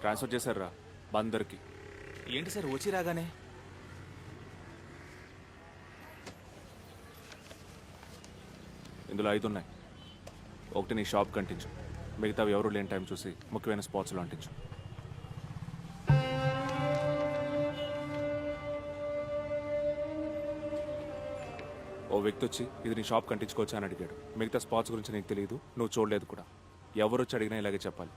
Transfer చేశారా బందర్కి. ఏంటి sir వచ్చి రాగానే? ఇందులో 5 ఉన్నాయి. ఒకటి నీ షాప్ అంటించు, మిగతావి ఎవరు లేని టైం చూసి ముఖ్యమైన స్పాట్స్లో అంటించు. ఓ వ్యక్తి వచ్చి ఇది నీ షాప్ కంటించుకోవచ్చా అని అడిగాడు. మిగతా స్పాట్స్ గురించి నీకు తెలియదు, నువ్వు చూడలేదు కూడా. ఎవరు వచ్చి అడిగినా ఇలాగే చెప్పాలి.